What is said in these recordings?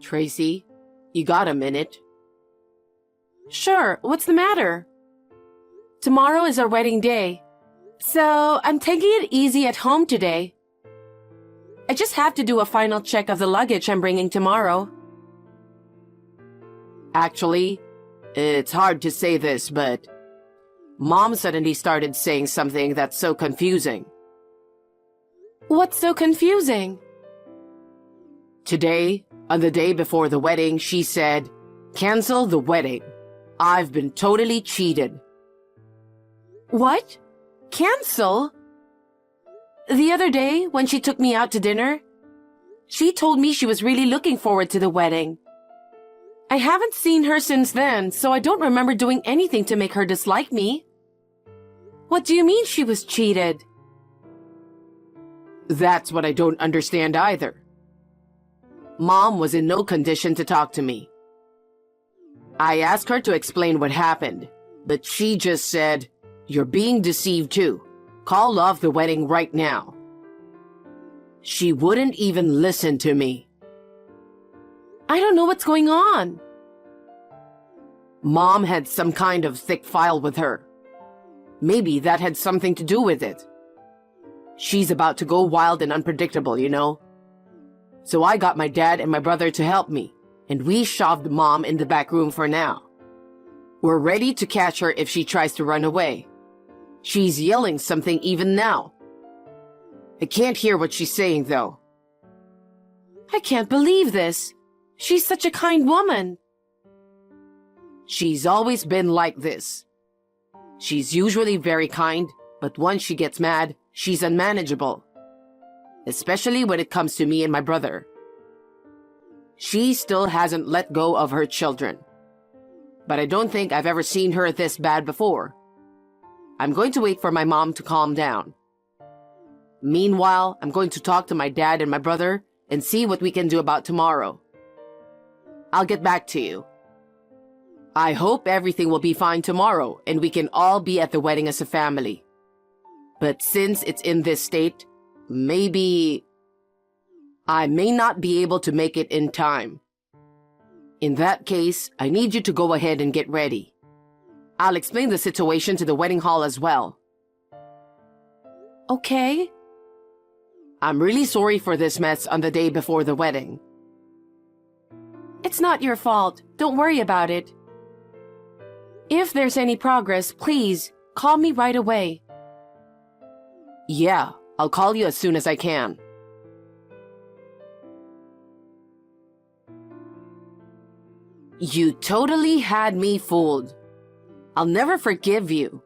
Tracy, you got a minute? Sure, what's the matter? Tomorrow is our wedding day, so I'm taking it easy at home today. I just have to do a final check of the luggage I'm bringing tomorrow. Actually, it's hard to say this, but Mom suddenly started saying something that's so confusing. What's so confusing? Today, on the day before the wedding, she said, "Cancel the wedding. I've been totally cheated." What? Cancel? The other day, when she took me out to dinner, she told me she was really looking forward to the wedding. I haven't seen her since then, so I don't remember doing anything to make her dislike me. What do you mean she was cheated? That's what I don't understand either. Mom was in no condition to talk to me. I asked her to explain what happened, but she just said, "You're being deceived too. Call off the wedding right now." She wouldn't even listen to me. I don't know what's going on. Mom had some kind of thick file with her. Maybe that had something to do with it. She's about to go wild and unpredictable, you know. So I got my dad and my brother to help me, and we shoved Mom in the back room for now. We're ready to catch her if she tries to run away. She's yelling something even now. I can't hear what she's saying, though. I can't believe this. She's such a kind woman. She's always been like this. She's usually very kind, but once she gets mad, she's unmanageable. Especially when it comes to me and my brother. She still hasn't let go of her children. But I don't think I've ever seen her this bad before. I'm going to wait for my mom to calm down. Meanwhile, I'm going to talk to my dad and my brother and see what we can do about tomorrow. I'll get back to you. I hope everything will be fine tomorrow and we can all be at the wedding as a family. But since it's in this state, maybe I may not be able to make it in time. In that case, I need you to go ahead and get ready. I'll explain the situation to the wedding hall as well. Okay. I'm really sorry for this mess on the day before the wedding. It's not your fault. Don't worry about it. If there's any progress, please call me right away. Yeah, I'll call you as soon as I can. You totally had me fooled. I'll never forgive you.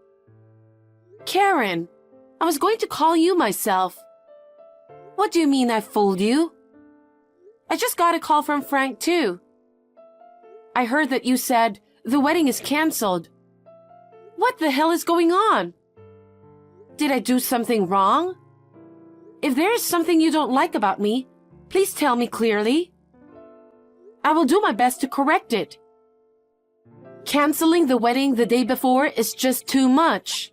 Karen, I was going to call you myself. What do you mean I fooled you? I just got a call from Frank too. I heard that you said the wedding is canceled. What the hell is going on? Did I do something wrong? If there is something you don't like about me, please tell me clearly. I will do my best to correct it. Canceling the wedding the day before is just too much.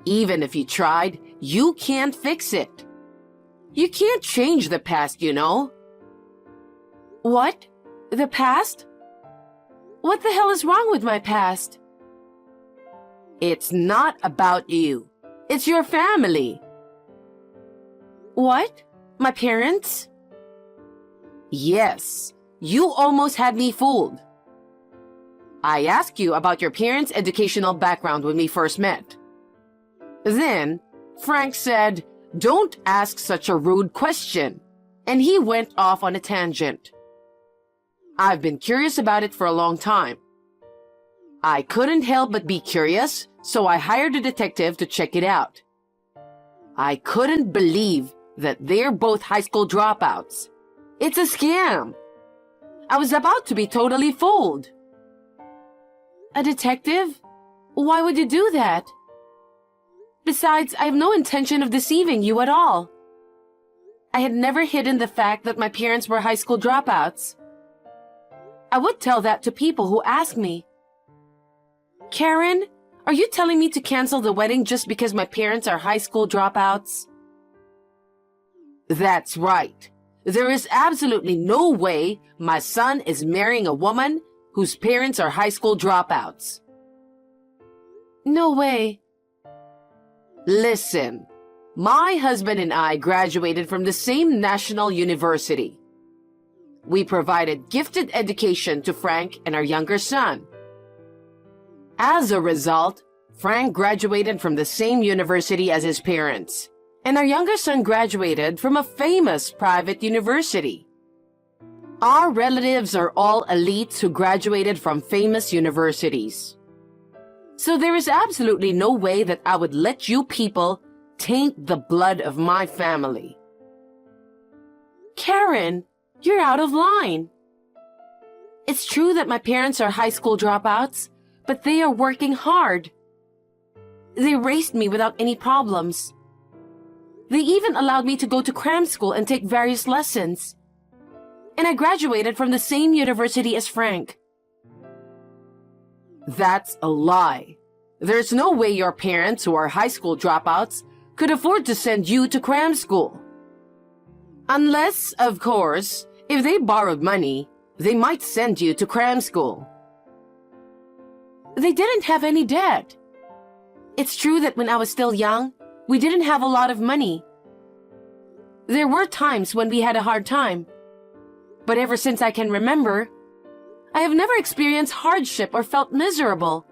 Even if you tried, you can't fix it. You can't change the past, you know. What? The past? What the hell is wrong with my past? It's not about you. It's your family. What? My parents? Yes, you almost had me fooled. I asked you about your parents' educational background when we first met. Then, Frank said, "Don't ask such a rude question," and he went off on a tangent. I've been curious about it for a long time. I couldn't help but be curious, so I hired a detective to check it out. I couldn't believe that they're both high school dropouts. It's a scam. I was about to be totally fooled. A detective? Why would you do that? Besides, I have no intention of deceiving you at all. I had never hidden the fact that my parents were high school dropouts. I would tell that to people who ask me. Karen, are you telling me to cancel the wedding just because my parents are high school dropouts? That's right. There is absolutely no way my son is marrying a woman whose parents are high school dropouts. No way. Listen, my husband and I graduated from the same national university. We provided gifted education to Frank and our younger son. As a result, Frank graduated from the same university as his parents, and our younger son graduated from a famous private university. Our relatives are all elites who graduated from famous universities. So there is absolutely no way that I would let you people taint the blood of my family. Karen, you're out of line. It's true that my parents are high school dropouts, but they are working hard. They raised me without any problems. They even allowed me to go to cram school and take various lessons. And I graduated from the same university as Frank. That's a lie. There's no way your parents, who are high school dropouts, could afford to send you to cram school. Unless, of course, if they borrowed money, they might send you to cram school. They didn't have any debt. It's true that when I was still young, we didn't have a lot of money. There were times when we had a hard time. But ever since I can remember, I have never experienced hardship or felt miserable.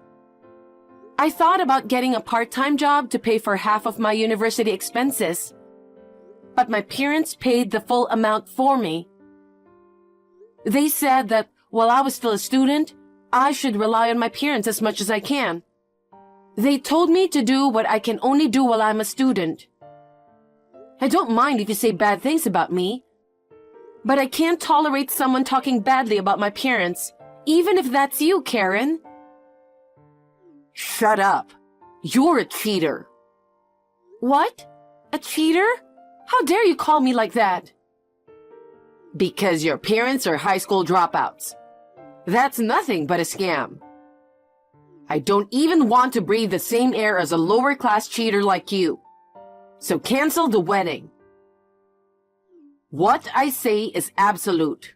I thought about getting a part-time job to pay for half of my university expenses, but my parents paid the full amount for me. They said that while I was still a student, I should rely on my parents as much as I can. They told me to do what I can only do while I'm a student. I don't mind if you say bad things about me, but I can't tolerate someone talking badly about my parents, even if that's you, Karen. Shut up. You're a cheater. What? A cheater? How dare you call me like that? Because your parents are high school dropouts. That's nothing but a scam. I don't even want to breathe the same air as a lower-class cheater like you. So cancel the wedding. What I say is absolute.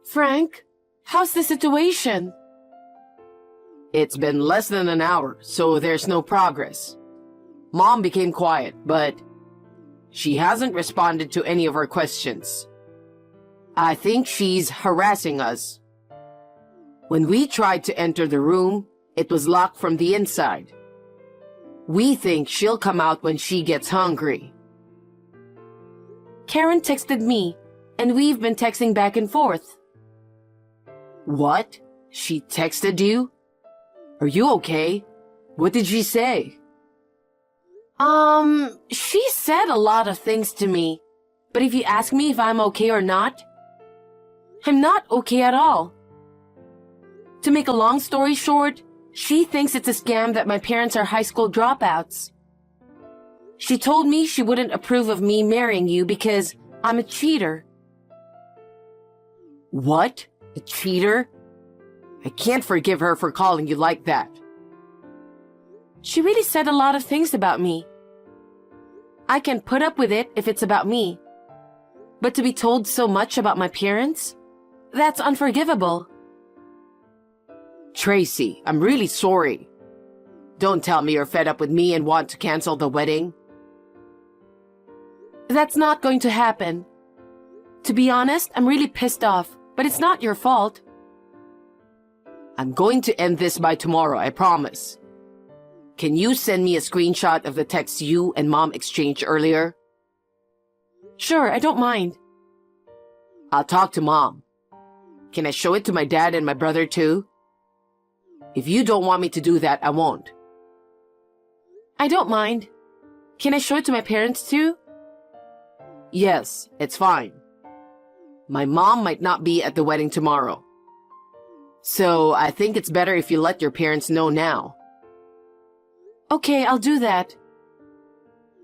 Frank, how's the situation? It's been less than an hour, so there's no progress. Mom became quiet, but she hasn't responded to any of our questions. I think she's harassing us. When we tried to enter the room, it was locked from the inside. We think she'll come out when she gets hungry. Karen texted me, and we've been texting back and forth. What? She texted you? Are you okay? What did she say? She said a lot of things to me, but if you ask me if I'm okay or not, I'm not okay at all. To make a long story short, she thinks it's a scam that my parents are high school dropouts. She told me she wouldn't approve of me marrying you because I'm a cheater. What? A cheater? I can't forgive her for calling you like that. She really said a lot of things about me. I can put up with it if it's about me. But to be told so much about my parents? That's unforgivable. Tracy, I'm really sorry. Don't tell me you're fed up with me and want to cancel the wedding. That's not going to happen. To be honest, I'm really pissed off, but it's not your fault. I'm going to end this by tomorrow, I promise. Can you send me a screenshot of the text you and Mom exchanged earlier? Sure, I don't mind. I'll talk to Mom. Can I show it to my dad and my brother too? If you don't want me to do that, I won't. I don't mind. Can I show it to my parents too? Yes, it's fine. My mom might not be at the wedding tomorrow. So I think it's better if you let your parents know now. Okay, I'll do that.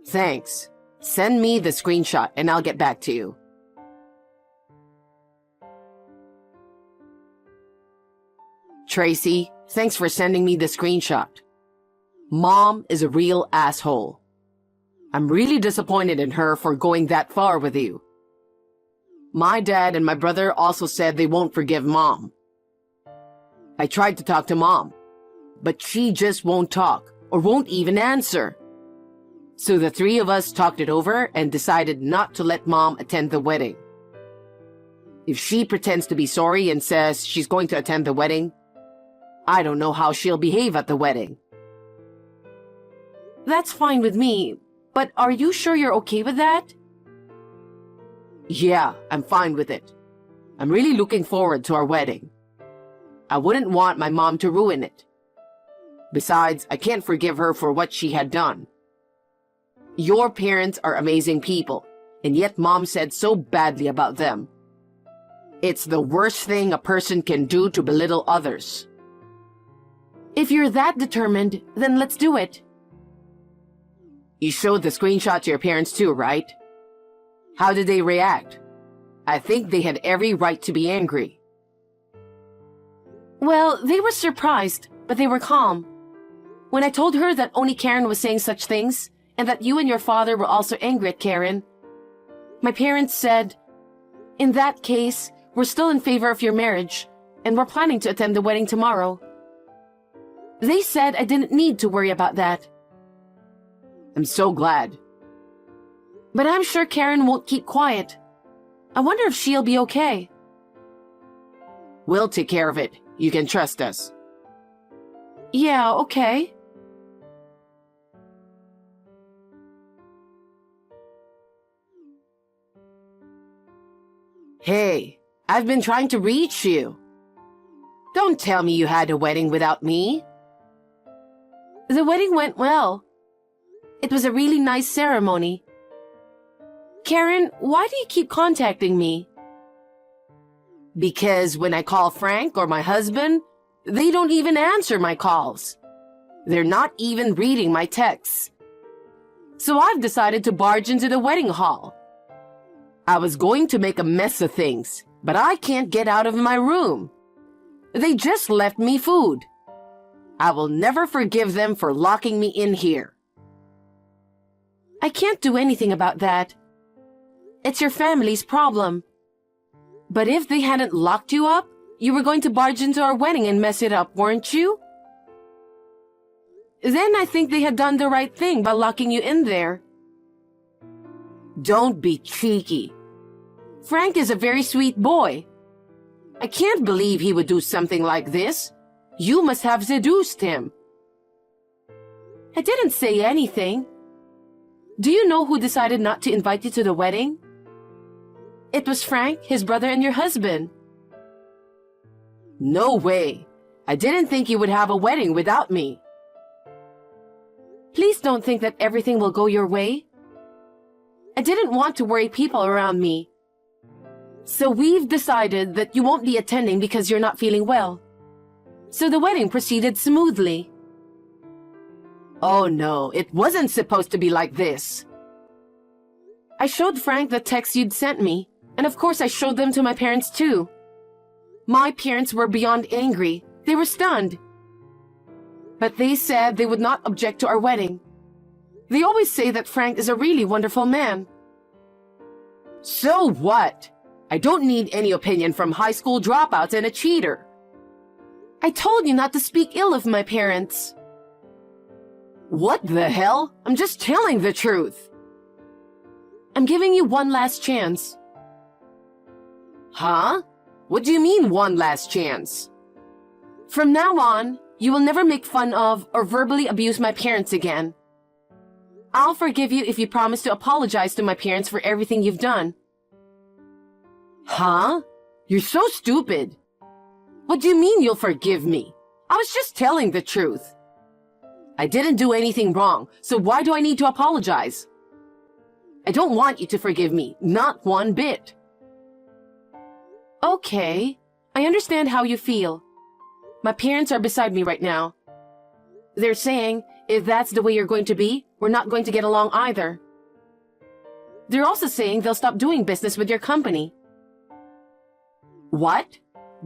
Thanks. Send me the screenshot and I'll get back to you. Tracy, thanks for sending me the screenshot. Mom is a real asshole. I'm really disappointed in her for going that far with you. My dad and my brother also said they won't forgive Mom. I tried to talk to Mom, but she just won't talk or won't even answer. So the three of us talked it over and decided not to let Mom attend the wedding. If she pretends to be sorry and says she's going to attend the wedding, I don't know how she'll behave at the wedding. That's fine with me, but are you sure you're okay with that? Yeah, I'm fine with it. I'm really looking forward to our wedding. I wouldn't want my mom to ruin it. Besides, I can't forgive her for what she had done. Your parents are amazing people, and yet Mom said so badly about them. It's the worst thing a person can do to belittle others. If you're that determined, then let's do it. You showed the screenshot to your parents too, right? How did they react? I think they had every right to be angry. Well, they were surprised, but they were calm. When I told her that only Karen was saying such things, and that you and your father were also angry at Karen, my parents said, "In that case, we're still in favor of your marriage, and we're planning to attend the wedding tomorrow." They said I didn't need to worry about that. I'm so glad. But I'm sure Karen won't keep quiet. I wonder if she'll be okay. We'll take care of it. You can trust us. Yeah, okay. Hey, I've been trying to reach you. Don't tell me you had a wedding without me. The wedding went well. It was a really nice ceremony. Karen, why do you keep contacting me? Because when I call Frank or my husband, they don't even answer my calls. They're not even reading my texts. So I've decided to barge into the wedding hall. I was going to make a mess of things, but I can't get out of my room. They just left me food. I will never forgive them for locking me in here. I can't do anything about that. It's your family's problem. But if they hadn't locked you up, you were going to barge into our wedding and mess it up, weren't you? Then I think they had done the right thing by locking you in there. Don't be cheeky. Frank is a very sweet boy. I can't believe he would do something like this. You must have seduced him. I didn't say anything. Do you know who decided not to invite you to the wedding? It was Frank, his brother, and your husband. No way. I didn't think you would have a wedding without me. Please don't think that everything will go your way. I didn't want to worry people around me. So we've decided that you won't be attending because you're not feeling well. So the wedding proceeded smoothly. Oh no, it wasn't supposed to be like this. I showed Frank the texts you'd sent me, and of course I showed them to my parents too. My parents were beyond angry. They were stunned. But they said they would not object to our wedding. They always say that Frank is a really wonderful man. So what? I don't need any opinion from high school dropouts and a cheater. I told you not to speak ill of my parents. What the hell? I'm just telling the truth. I'm giving you one last chance. Huh? What do you mean, one last chance? From now on, you will never make fun of or verbally abuse my parents again. I'll forgive you if you promise to apologize to my parents for everything you've done. Huh? You're so stupid. What do you mean you'll forgive me? I was just telling the truth. I didn't do anything wrong, so why do I need to apologize? I don't want you to forgive me, not one bit. Okay, I understand how you feel. My parents are beside me right now. They're saying, if that's the way you're going to be, we're not going to get along either. They're also saying they'll stop doing business with your company. What?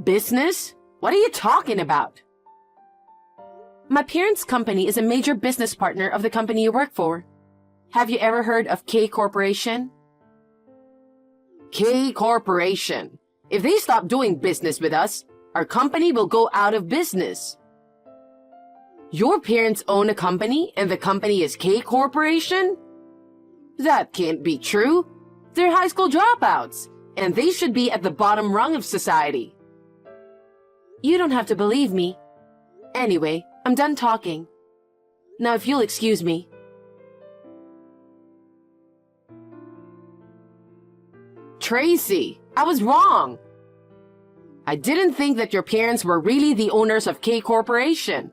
Business? What are you talking about? My parents' company is a major business partner of the company you work for. Have you ever heard of K Corporation? K Corporation. If they stop doing business with us, our company will go out of business. Your parents own a company and the company is K Corporation? That can't be true. They're high school dropouts, and they should be at the bottom rung of society. You don't have to believe me. Anyway, I'm done talking. Now if you'll excuse me. Tracy, I was wrong. I didn't think that your parents were really the owners of K Corporation.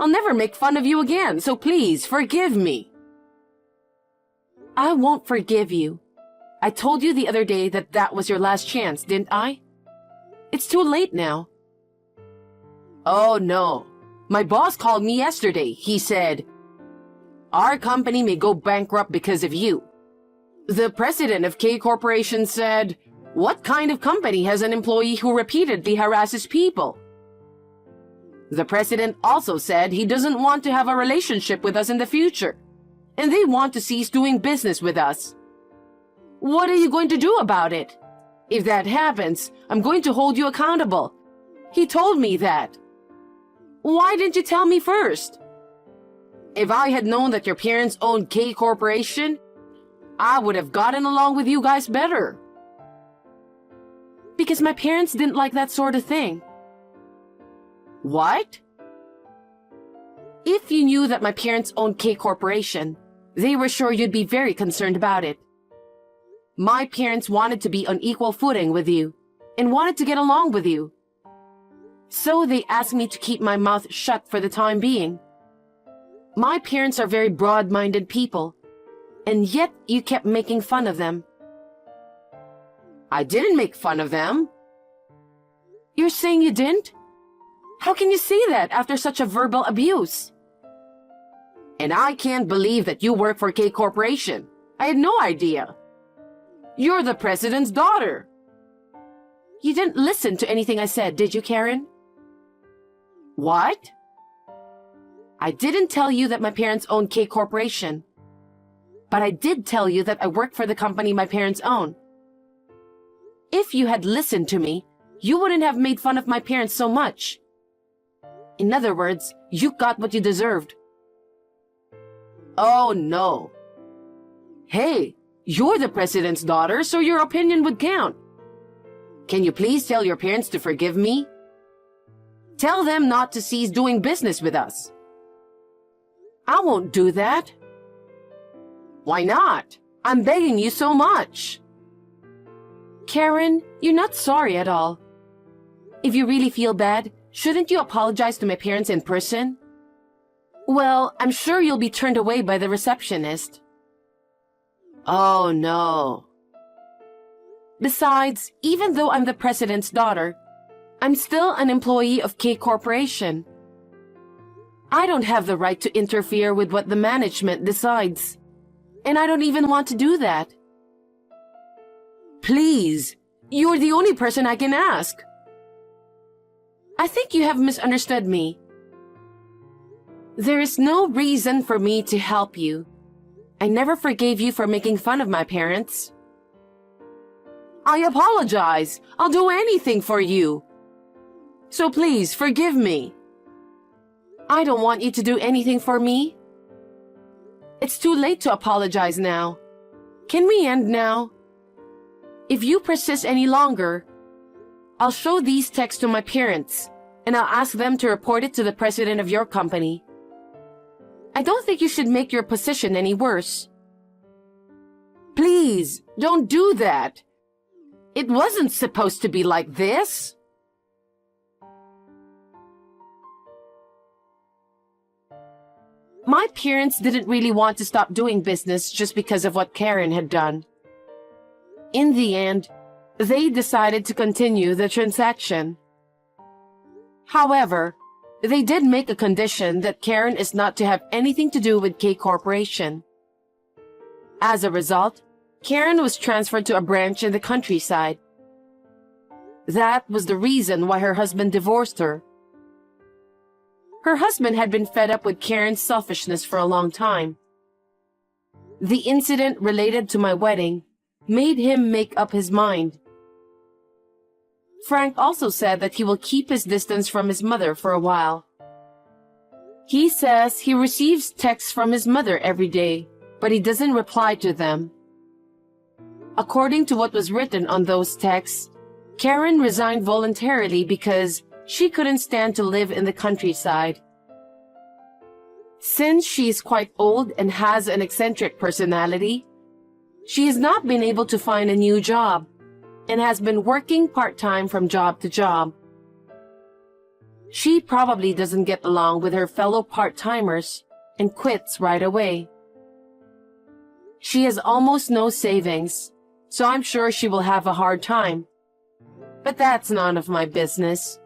I'll never make fun of you again, so please forgive me. I won't forgive you. I told you the other day that that was your last chance, didn't I? It's too late now. Oh no. My boss called me yesterday. He said, "Our company may go bankrupt because of you." The president of K Corporation said, "What kind of company has an employee who repeatedly harasses people?" The president also said he doesn't want to have a relationship with us in the future, and they want to cease doing business with us. What are you going to do about it? If that happens, I'm going to hold you accountable. He told me that. Why didn't you tell me first? If I had known that your parents owned K Corporation, I would have gotten along with you guys better. Because my parents didn't like that sort of thing. What? If you knew that my parents owned K Corporation, they were sure you'd be very concerned about it. My parents wanted to be on equal footing with you and wanted to get along with you. So they asked me to keep my mouth shut for the time being. My parents are very broad-minded people, and yet you kept making fun of them. I didn't make fun of them. You're saying you didn't? How can you say that after such a verbal abuse? And I can't believe that you work for K Corporation. I had no idea. You're the president's daughter. You didn't listen to anything I said, did you, Karen? What? I didn't tell you that my parents own K Corporation. But I did tell you that I work for the company my parents own. If you had listened to me, you wouldn't have made fun of my parents so much. In other words, you got what you deserved. Oh no. Hey, you're the president's daughter, so your opinion would count. Can you please tell your parents to forgive me? Tell them not to cease doing business with us. I won't do that. Why not? I'm begging you so much. Karen, you're not sorry at all. If you really feel bad, shouldn't you apologize to my parents in person? Well, I'm sure you'll be turned away by the receptionist. Oh no. Besides, even though I'm the president's daughter, I'm still an employee of K Corporation. I don't have the right to interfere with what the management decides. And I don't even want to do that. Please, you're the only person I can ask. I think you have misunderstood me. There is no reason for me to help you. I never forgave you for making fun of my parents. I apologize. I'll do anything for you. So please, forgive me. I don't want you to do anything for me. It's too late to apologize now. Can we end now? If you persist any longer, I'll show these texts to my parents, and I'll ask them to report it to the president of your company. I don't think you should make your position any worse. Please, don't do that. It wasn't supposed to be like this. My parents didn't really want to stop doing business just because of what Karen had done. In the end, they decided to continue the transaction. However, they did make a condition that Karen is not to have anything to do with K Corporation. As a result, Karen was transferred to a branch in the countryside. That was the reason why her husband divorced her. Her husband had been fed up with Karen's selfishness for a long time. The incident related to my wedding made him make up his mind. Frank also said that he will keep his distance from his mother for a while. He says he receives texts from his mother every day, but he doesn't reply to them. According to what was written on those texts, Karen resigned voluntarily because she couldn't stand to live in the countryside. Since she is quite old and has an eccentric personality, she has not been able to find a new job and has been working part-time from job to job. She probably doesn't get along with her fellow part-timers and quits right away. She has almost no savings, so I'm sure she will have a hard time. But that's none of my business.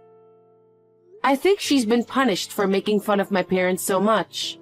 I think she's been punished for making fun of my parents so much.